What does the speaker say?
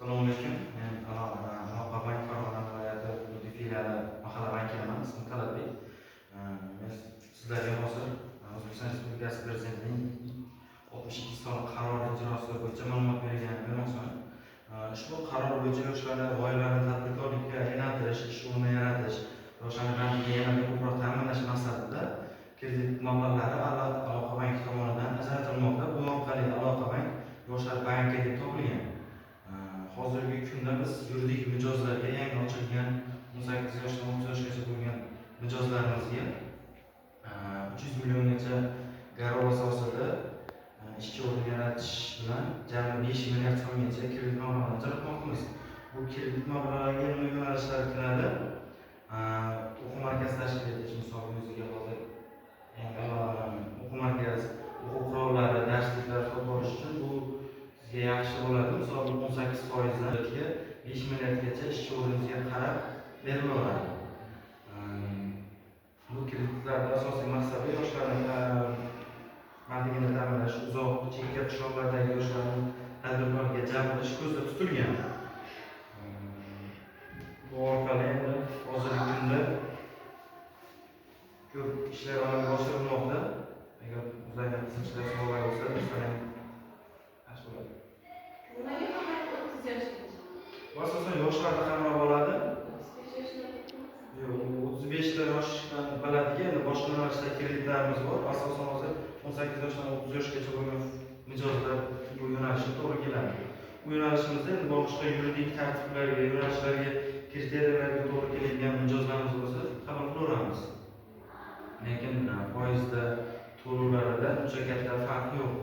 Assalomu alaykum. Men Aloqa bank Farg'ona viloyati hududiy filiali mahalla bankidaman. Ismim Talatbek. Men sizlarga hozir O'zbekiston Respublikasi Prezidentining 62 sonli qarori ijrosi bo'yicha ma'lumot bermoqchiman. Ushbu qaror bo'yicha yoshlarni g'oyalarini tadbirkorlikka aylantirish, ish o'rni yaratish, yoshlarni bandligi yanada ko'proq ta'minlash maqsadida kredit mablag'lari Aloqa bank tomonidan ajratilmoqda. Bu orqali Aloqa bank yoshlar banki deb topilgan. Hozirgi kunda biz yuridik mijozlarga yangi ochilgan 18 yoshdan 30 yoshgacha bo'lgan mijozlarimizga 300 milliongacha garov asosida ishchi o'rni yaratish bilan jami 5 milliard so'mgacha kredit mablag'larini ajratmoqdamiz. Bu kredit mablag'lariga nima yo'nalishlar kiradi? O'quv markazi tashkil etish, misol o'ziga hozir o'quv markazi, o'quv qurollari, darsliklar sotib olish uchun bu yaxshi bo'ladi. Misol 18%dan 5 milliardgacha ishchi o'rningizga qarab berilaveradi. Bu kreditlarning asosiy maqsadi yoshlarning bandligini ta'minlash, uzoq chekka qishloqlardagi yoshlarni tadbirkorlikka jalb qilish ko'zda tutilgan. Bu orqali endi hozirgi kunda ko'p ishlar amalga oshirilmoqda. Agar bizlarga qiziqchilar savollar bo'lsa, bizlarga yaxshi bo'ladi. Nimaga faqat 30 yoshgacha? Bu asosan yoshlarni qamrab oladi. 35 yoshdan balandga endi boshqa yo'nalishda kreditlarimiz bor. Asosan hozir 18 yoshdan 30 yoshgacha bo'lgan mijozlar bu yo'nalishga to'g'ri keladi. Bu yo'nalishimizda endi boshqa yuridik tartiblarga, yo'nalishlarga, kriteriyalarga to'g'ri keladigan mijozlarimiz bo'lsa, qabul qilaveramiz. Lekin foizda to'lovlarida uncha katta farq yo'q.